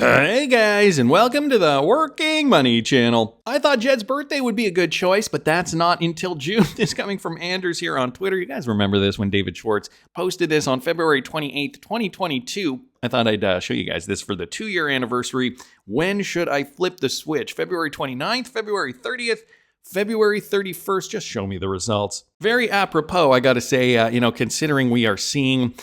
Hey guys, and welcome to the Working Money channel. I thought Jed's birthday would be a good choice, but that's not until June. This coming from Anders here on Twitter. You guys remember this when David Schwartz posted this on February 28th, 2022. I thought I'd show you guys this for the 2-year anniversary. When should I flip the switch? February 29th, February 30th, February 31st. Just show me the results. Very apropos, I gotta say, considering we are seeing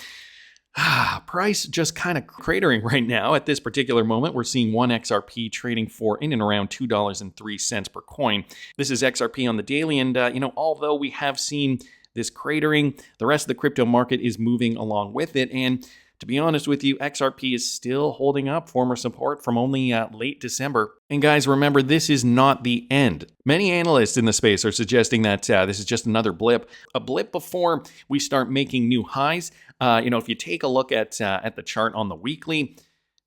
price just kind of cratering right now. At this particular moment, we're seeing one XRP trading for in and around $2.03 per coin. This is XRP on the daily, and although we have seen this cratering, the rest of the crypto market is moving along with it. And to be honest with you, XRP is still holding up former support from only late December. And guys, remember, this is not the end. Many analysts in the space are suggesting that this is just another blip, a blip before we start making new highs. If you take a look at the chart on the weekly,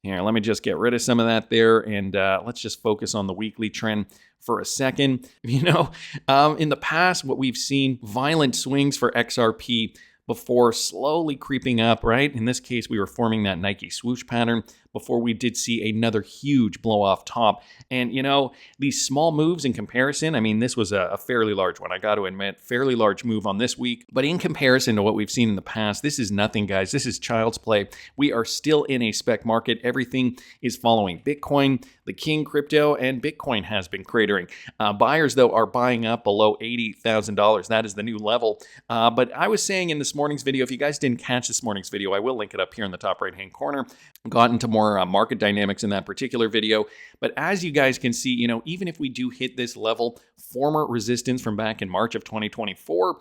here, let me just get rid of some of that there, and let's just focus on the weekly trend for a second. In the past, what we've seen, violent swings for XRP before slowly creeping up, right? In this case, we were forming that Nike swoosh pattern before we did see another huge blow off top. And, these small moves in comparison, this was a fairly large one. I got to admit, fairly large move on this week. But in comparison to what we've seen in the past, this is nothing, guys. This is child's play. We are still in a spec market. Everything is following Bitcoin, the king crypto, and Bitcoin has been cratering. Buyers, though, are buying up below $80,000. That is the new level. But I was saying in this morning's video, if you guys didn't catch this morning's video, I will link it up here in the top right-hand corner. Got into more market dynamics in that particular video. But as you guys can see, even if we do hit this level, former resistance from back in March of 2024,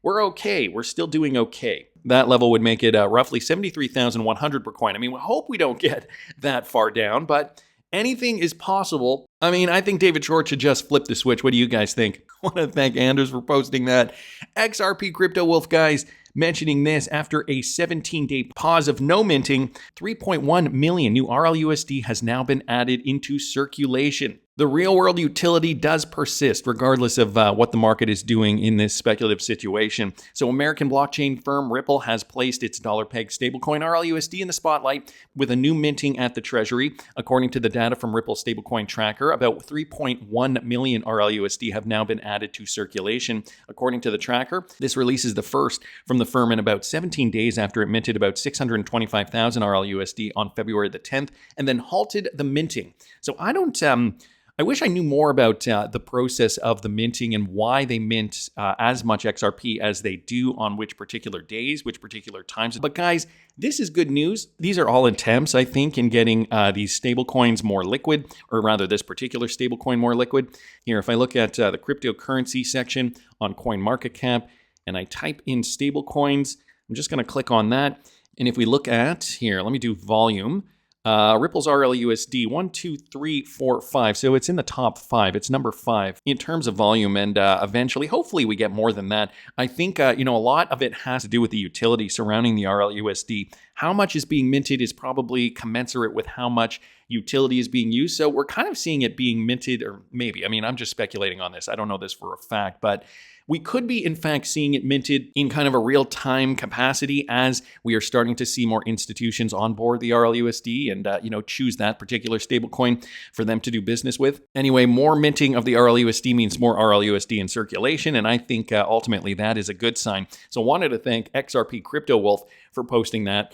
we're okay. We're still doing okay. That level would make it roughly 73,100 per coin. We hope we don't get that far down, but anything is possible. I think David Schwartz should just flip the switch. What do you guys think? I want to thank Anders for posting that. XRP Crypto Wolf, guys, mentioning this after a 17-day pause of no minting, 3.1 million new RLUSD has now been added into circulation. The real-world utility does persist regardless of what the market is doing in this speculative situation. So American blockchain firm Riddle has placed its dollar-pegged stablecoin RLUSD in the spotlight with a new minting at the Treasury. According to the data from Ripple stablecoin tracker, about 3.1 million RLUSD have now been added to circulation. According to the tracker, this release is the first from the firm in about 17 days after it minted about 625,000 RLUSD on February the 10th and then halted the minting. So I wish I knew more about the process of the minting and why they mint as much XRP as they do on which particular days, which particular times. But guys, this is good news. These are all attempts, I think, in getting these stablecoins more liquid, or rather this particular stablecoin more liquid. Here, if I look at the cryptocurrency section on CoinMarketCap and I type in stablecoins, I'm just going to click on that. And if we look at here, let me do volume. Ripple's RLUSD 1, 2, 3, 4, 5. So it's in the top 5. It's number 5 in terms of volume, and eventually, hopefully, we get more than that. I think a lot of it has to do with the utility surrounding the RLUSD. How much is being minted is probably commensurate with how much utility is being used. So we're kind of seeing it being minted, or maybe. I'm just speculating on this. I don't know this for a fact, but we could be, in fact, seeing it minted in kind of a real-time capacity as we are starting to see more institutions on board the RLUSD and, choose that particular stablecoin for them to do business with. Anyway, more minting of the RLUSD means more RLUSD in circulation, and I think ultimately that is a good sign. So I wanted to thank XRP Crypto Wolf for posting that.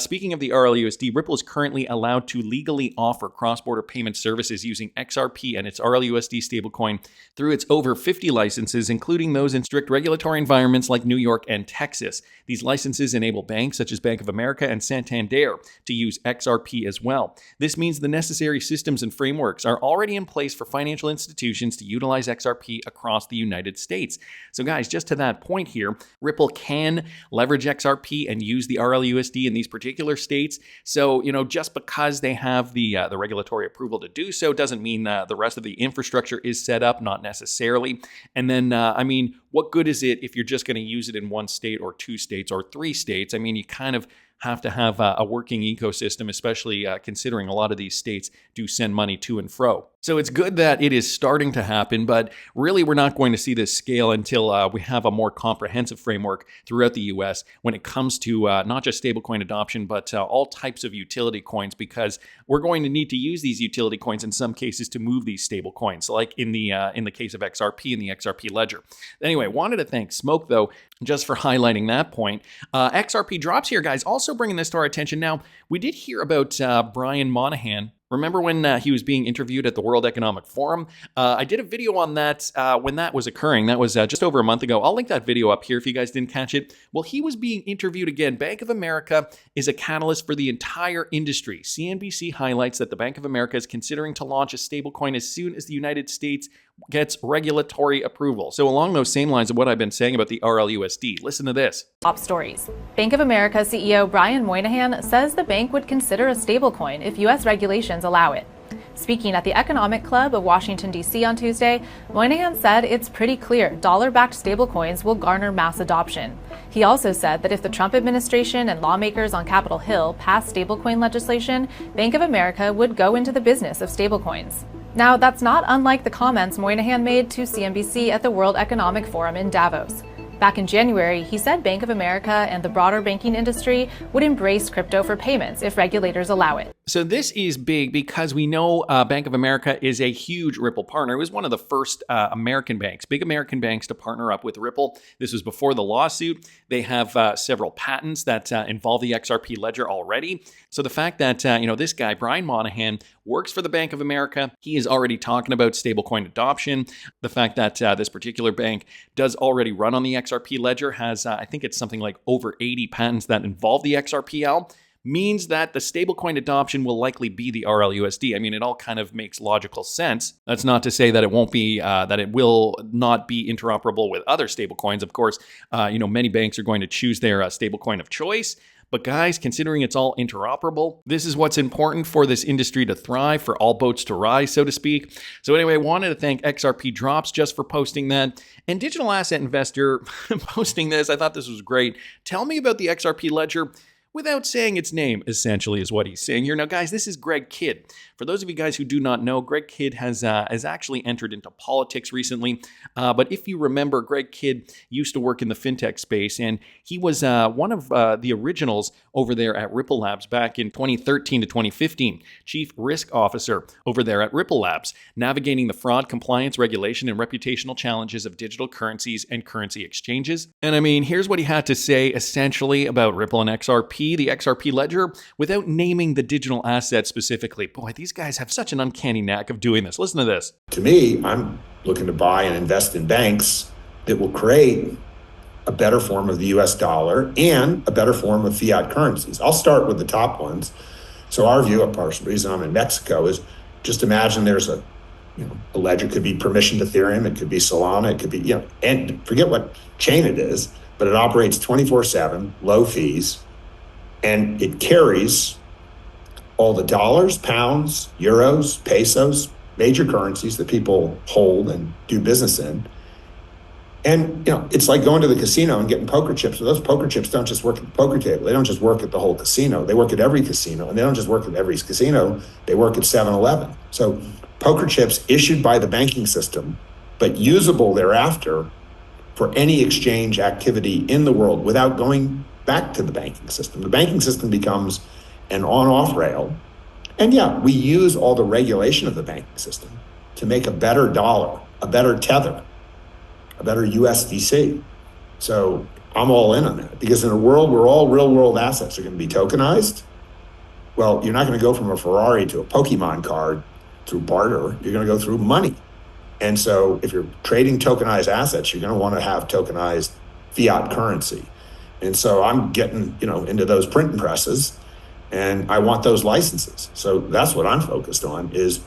Speaking of the RLUSD, Ripple is currently allowed to legally offer cross-border payment services using XRP and its RLUSD stablecoin through its over 50 licenses, including those in strict regulatory environments like New York and Texas. These licenses enable banks such as Bank of America and Santander to use XRP as well. This means the necessary systems and frameworks are already in place for financial institutions to utilize XRP across the United States. So guys, just to that point here, Ripple can leverage XRP and use the RLUSD in these particular states. So, just because they have the regulatory approval to do so doesn't mean the rest of the infrastructure is set up, not necessarily. And then, what good is it if you're just going to use it in one state or two states or three states? You kind of have to have a working ecosystem, especially considering a lot of these states do send money to and fro. So it's good that it is starting to happen, but really we're not going to see this scale until we have a more comprehensive framework throughout the US when it comes to not just stablecoin adoption, but all types of utility coins, because we're going to need to use these utility coins in some cases to move these stable coins, like in the case of XRP and the XRP ledger. Anyway, wanted to thank Smoke, though, just for highlighting that point. XRP drops here, guys, also bringing this to our attention. Now, we did hear about Brian Moynihan. Remember when he was being interviewed at the World Economic Forum? I did a video on that when that was occurring. That was just over a month ago. I'll link that video up here if you guys didn't catch it. Well, he was being interviewed again. Bank of America is a catalyst for the entire industry. CNBC highlights that the Bank of America is considering to launch a stablecoin as soon as the United States gets regulatory approval. So along those same lines of what I've been saying about the RLUSD, listen to this. Top stories. Bank of America CEO Brian Moynihan says the bank would consider a stablecoin if U.S. regulations allow it. Speaking at the Economic Club of Washington, D.C. on Tuesday, Moynihan said it's pretty clear dollar-backed stablecoins will garner mass adoption. He also said that if the Trump administration and lawmakers on Capitol Hill pass stablecoin legislation, Bank of America would go into the business of stablecoins. Now, that's not unlike the comments Moynihan made to CNBC at the World Economic Forum in Davos. Back in January, he said Bank of America and the broader banking industry would embrace crypto for payments if regulators allow it. So this is big because we know Bank of America is a huge Ripple partner. It was one of the first American banks, big American banks, to partner up with Ripple. This was before the lawsuit. They have several patents that involve the XRP ledger already. So the fact that this guy, Brian Moynihan, works for the Bank of America, he is already talking about stablecoin adoption. The fact that this particular bank does already run on the XRP ledger, has, I think it's something like over 80 patents that involve the XRPL, means that the stablecoin adoption will likely be the RLUSD. I mean, it all kind of makes logical sense. That's not to say that it won't be, that it will not be interoperable with other stablecoins. Of course, many banks are going to choose their stablecoin of choice. But guys, considering it's all interoperable, this is what's important for this industry to thrive, for all boats to rise, so to speak. So anyway, I wanted to thank XRP Drops just for posting that. And Digital Asset Investor posting this, I thought this was great. Tell me about the XRP ledger without saying its name, essentially, is what he's saying here. Now, guys, this is Greg Kidd. For those of you guys who do not know, Greg Kidd has actually entered into politics recently. But if you remember, Greg Kidd used to work in the Fintech space, and he was one of the originals over there at Ripple Labs back in 2013 to 2015, Chief Risk Officer over there at Ripple Labs, navigating the fraud, compliance, regulation, and reputational challenges of digital currencies and currency exchanges. And I mean, here's what he had to say essentially about Ripple and XRP, the XRP ledger, without naming the digital asset specifically. Boy, these guys have such an uncanny knack of doing this. Listen to this. To me, I'm looking to buy and invest in banks that will create a better form of the US dollar and a better form of fiat currencies. I'll start with the top ones. So our view, a partial reason I'm in Mexico, is just imagine there's a ledger. Could be permissioned Ethereum, it could be Solana, it could be, and forget what chain it is, but it operates 24/7, low fees, and it carries all the dollars, pounds, euros, pesos, major currencies that people hold and do business in. And it's like going to the casino and getting poker chips. But those poker chips don't just work at the poker table. They don't just work at the whole casino. They work at every casino. And they don't just work at every casino. They work at 7-Eleven. So poker chips issued by the banking system, but usable thereafter for any exchange activity in the world without going back to the banking system. The banking system becomes an on-off rail. And we use all the regulation of the banking system to make a better dollar, a better tether, a better USDC. So I'm all in on that, because in a world where all real world assets are going to be tokenized, well, you're not going to go from a Ferrari to a Pokemon card through barter. You're going to go through money. And so if you're trading tokenized assets, you're going to want to have tokenized fiat currency. And so I'm getting, into those printing presses, and I want those licenses. So that's what I'm focused on. Is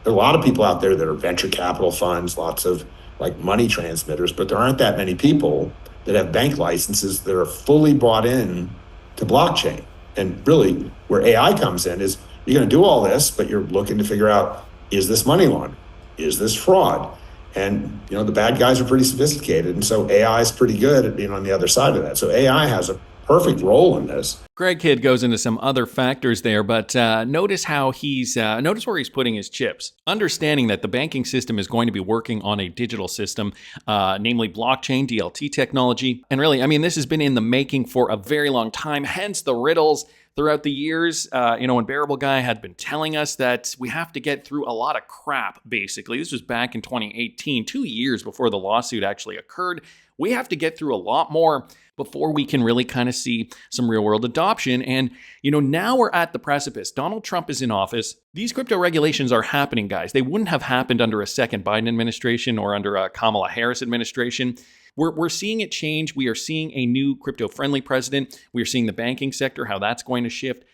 there are a lot of people out there that are venture capital funds, lots of like money transmitters, but there aren't that many people that have bank licenses that are fully bought in to blockchain. And really where AI comes in is you're going to do all this, but you're looking to figure out, is this money laundering? Is this fraud? And the bad guys are pretty sophisticated. And so AI is pretty good at being on the other side of that. So AI has a perfect role in this. Greg Kidd goes into some other factors there, but notice how notice where he's putting his chips. Understanding that the banking system is going to be working on a digital system, namely blockchain, DLT technology. And really, I mean, this has been in the making for a very long time, hence the riddles. Throughout the years, when Bearableguy had been telling us that we have to get through a lot of crap, basically. This was back in 2018, 2 years before the lawsuit actually occurred. We have to get through a lot more before we can really kind of see some real world adoption. And, now we're at the precipice. Donald Trump is in office. These crypto regulations are happening, guys. They wouldn't have happened under a second Biden administration or under a Kamala Harris administration. We're seeing it change. We are seeing a new crypto-friendly president. We are seeing the banking sector, how that's going to shift.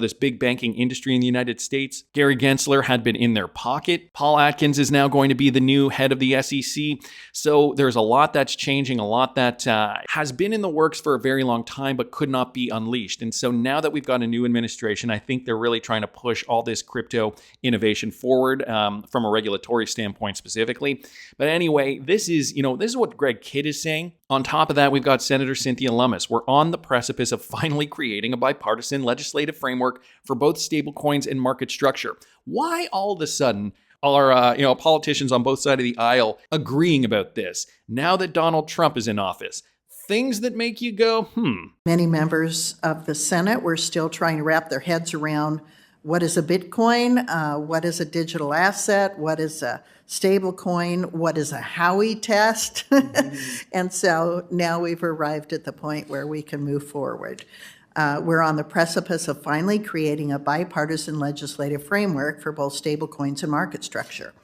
This big banking industry in the United States. Gary Gensler had been in their pocket. Paul Atkins is now going to be the new head of the SEC. So there's a lot that's changing, a lot that has been in the works for a very long time, but could not be unleashed. And so now that we've got a new administration, I think they're really trying to push all this crypto innovation forward from a regulatory standpoint specifically. But anyway, this is what Greg Kidd is saying. On top of that, we've got Senator Cynthia Lummis. We're on the precipice of finally creating a bipartisan legislative framework for both stablecoins and market structure. Why all of a sudden are politicians on both sides of the aisle agreeing about this now that Donald Trump is in office? Things that make you go, Many members of the Senate were still trying to wrap their heads around what is a Bitcoin, what is a digital asset, what is a stable coin, what is a Howey test. And so now we've arrived at the point where we can move forward. We're on the precipice of finally creating a bipartisan legislative framework for both stablecoins and market structure.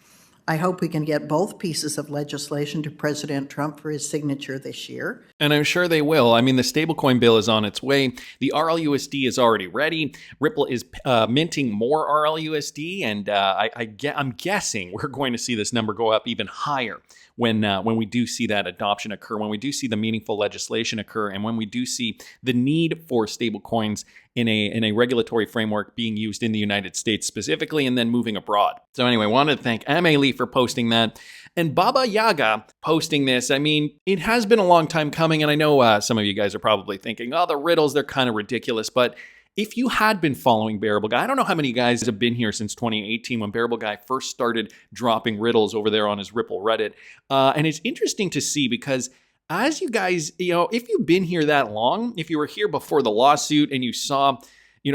I hope we can get both pieces of legislation to President Trump for his signature this year. And I'm sure they will. I mean, the stablecoin bill is on its way. The RLUSD is already ready. Ripple is minting more RLUSD, and I'm guessing we're going to see this number go up even higher when we do see that adoption occur, when we do see the meaningful legislation occur, and when we do see the need for stablecoins in a regulatory framework being used in the United States specifically and then moving abroad. So anyway, I wanted to thank Amelie for posting that. And Baba Yaga posting this. I mean, it has been a long time coming, and I know some of you guys are probably thinking, the riddles, they're kind of ridiculous. But if you had been following Bearableguy, I don't know how many guys have been here since 2018 when Bearableguy first started dropping riddles over there on his Ripple Reddit. And it's interesting to see because as you guys, if you've been here that long, if you were here before the lawsuit and you saw,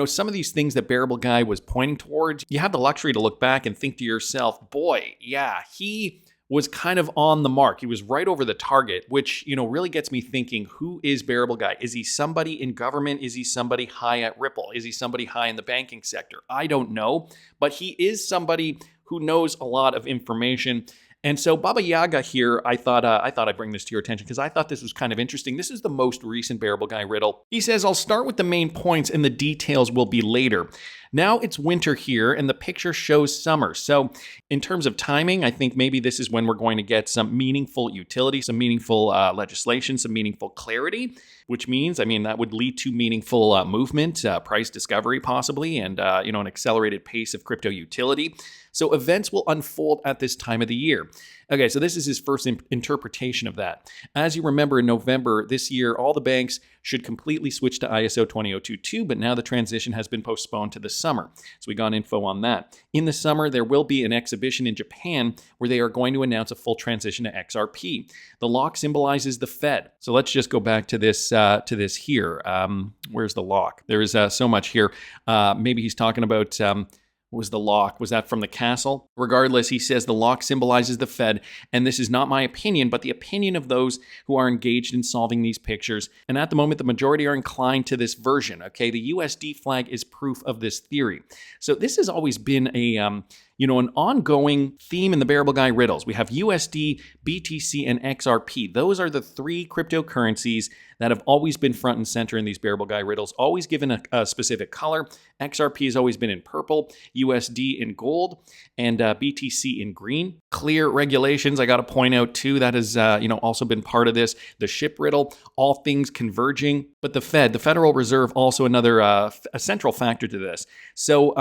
some of these things that Bearableguy was pointing towards, you have the luxury to look back and think to yourself, boy, yeah, he was kind of on the mark. He was right over the target, which, really gets me thinking, who is Bearableguy? Is he somebody in government? Is he somebody high at Ripple? Is he somebody high in the banking sector? I don't know, but he is somebody who knows a lot of information. And so Baba Yaga here, I thought I'd bring this to your attention because I thought this was kind of interesting. This is the most recent Bearableguy riddle. He says, I'll start with the main points and the details will be later. Now it's winter here and the picture shows summer. So in terms of timing, I think maybe this is when we're going to get some meaningful utility, some meaningful legislation, some meaningful clarity, which means, that would lead to meaningful movement, price discovery possibly, and, an accelerated pace of crypto utility. So events will unfold at this time of the year. Okay, so this is his first interpretation of that. As you remember, in November this year, all the banks should completely switch to ISO 20022, but now the transition has been postponed to the summer. So we got info on that. In the summer, there will be an exhibition in Japan where they are going to announce a full transition to XRP. The lock symbolizes the Fed. So let's just go back to this here. Where's the lock? There is so much here. Maybe he's talking about... was the lock? Was that from the castle? Regardless, he says the lock symbolizes the Fed, and this is not my opinion, but the opinion of those who are engaged in solving these pictures. And at the moment, the majority are inclined to this version, okay? The USD flag is proof of this theory. So this has always been an ongoing theme in the Bearableguy riddles. We have USD, BTC, and XRP. Those are the three cryptocurrencies that have always been front and center in these Bearableguy riddles, always given a specific color. XRP has always been in purple, USD in gold, and BTC in green. Clear regulations, I got to point out too, that has also been part of this. The ship riddle, all things converging. But the Federal Reserve, also another a central factor to this. So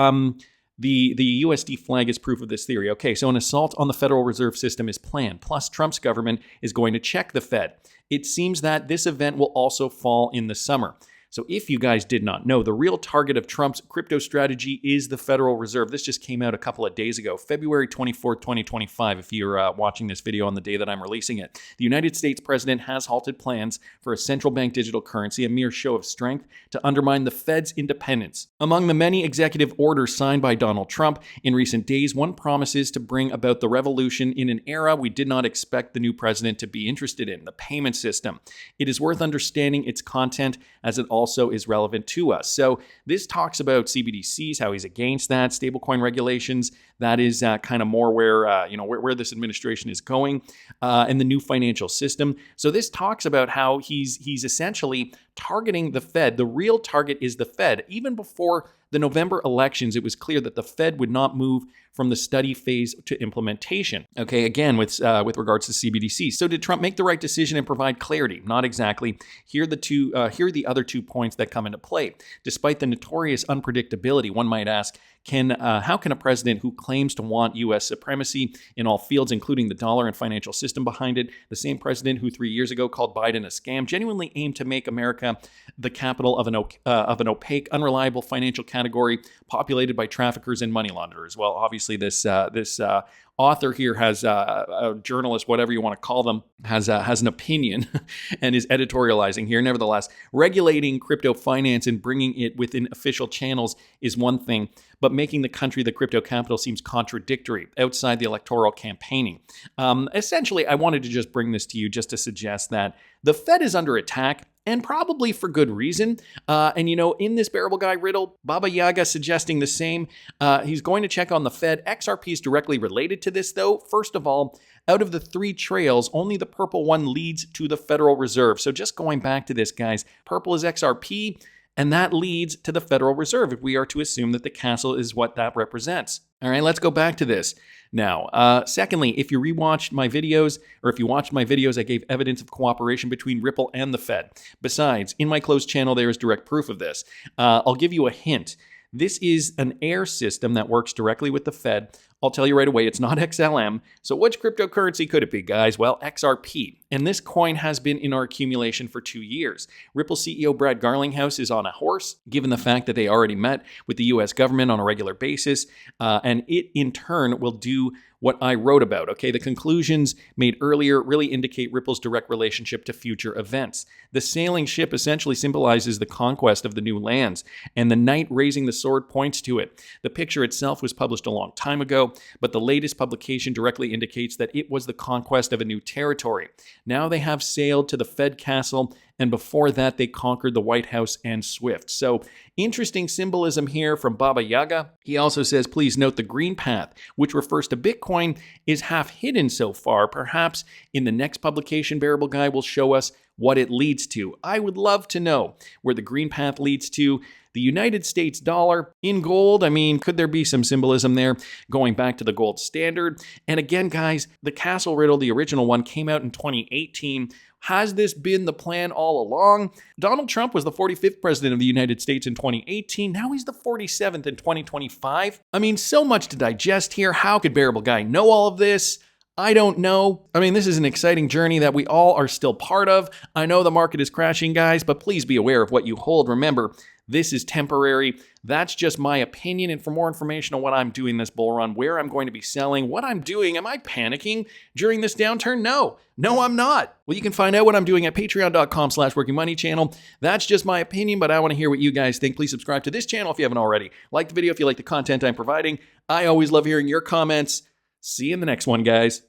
The USD flag is proof of this theory. Okay, so an assault on the Federal Reserve System is planned, plus Trump's government is going to check the Fed. It seems that this event will also fall in the summer. So if you guys did not know, the real target of Trump's crypto strategy is the Federal Reserve. This just came out a couple of days ago, February 24th, 2025, if you're watching this video on the day that I'm releasing it. The United States president has halted plans for a central bank digital currency, a mere show of strength to undermine the Fed's independence. Among the many executive orders signed by Donald Trump in recent days, one promises to bring about the revolution in an era we did not expect the new president to be interested in, the payment system. It is worth understanding its content as it also is relevant to us. So this talks about CBDCs, how he's against that, stablecoin regulations. That is kind of more where this administration is going, and the new financial system. So this talks about how he's essentially targeting the Fed. The real target is the Fed. Even before the November elections, it was clear that the Fed would not move from the study phase to implementation. Okay, again, with regards to CBDC. So did Trump make the right decision and provide clarity? Not exactly. Here are the other 2 points that come into play. Despite the notorious unpredictability, one might ask, how can a president who claims to want U.S. supremacy in all fields, including the dollar and financial system behind it, the same president who 3 years ago called Biden a scam, genuinely aim to make America the capital of an opaque, unreliable financial category populated by traffickers and money launderers? Well, obviously this author here has a journalist, whatever you want to call them, has an opinion and is editorializing here. Nevertheless, regulating crypto finance and bringing it within official channels is one thing, but making the country the crypto capital seems contradictory outside the electoral campaigning. Essentially, I wanted to just bring this to you just to suggest that the Fed is under attack, and probably for good reason. In this Bearable Guy riddle, Baba Yaga suggesting the same. He's going to check on the Fed. XRP is directly related to this, though. First of all, out of the 3 trails, only the purple one leads to the Federal Reserve. So just going back to this, guys, purple is XRP, and that leads to the Federal Reserve, if we are to assume that the castle is what that represents. All right, let's go back to this. Now, secondly, if you rewatched my videos, or if you watched my videos, I gave evidence of cooperation between Ripple and the Fed. Besides, in my closed channel, there is direct proof of this. I'll give you a hint. This is an AIR system that works directly with the Fed. I'll tell you right away, it's not XLM. So which cryptocurrency could it be, guys? Well, XRP. And this coin has been in our accumulation for 2 years. Ripple CEO Brad Garlinghouse is on a horse, given the fact that they already met with the US government on a regular basis. And it, in turn, will do what I wrote about, okay? The conclusions made earlier really indicate Ripple's direct relationship to future events. The sailing ship essentially symbolizes the conquest of the new lands, and the knight raising the sword points to it. The picture itself was published a long time ago, but the latest publication directly indicates that it was the conquest of a new territory. Now they have sailed to the Fed castle, and before that they conquered the White House and SWIFT. So interesting symbolism here from Baba Yaga. He also says, please note the green path, which refers to Bitcoin, is half hidden so far. Perhaps in the next publication, Bearable Guy will show us what it leads to. I would love to know where the green path leads to. The United States dollar in gold, I mean, could there be some symbolism there going back to the gold standard? And again, guys, the Castle Riddle, the original one, came out in 2018. Has this been the plan all along? Donald Trump was the 45th president of the United States in 2018. Now he's the 47th in 2025. I mean, so much to digest here. How could Bearable Guy know all of this? I don't know. I mean, this is an exciting journey that we all are still part of. I know the market is crashing, guys, but please be aware of what you hold. Remember, this is temporary. That's just my opinion. And for more information on what I'm doing this bull run, where I'm going to be selling, what I'm doing, am I panicking during this downturn? No, I'm not. Well, you can find out what I'm doing at patreon.com/workingmoneychannel. That's just my opinion, but I want to hear what you guys think. Please subscribe to this channel if you haven't already. Like the video if you like the content I'm providing. I always love hearing your comments. See you in the next one, guys.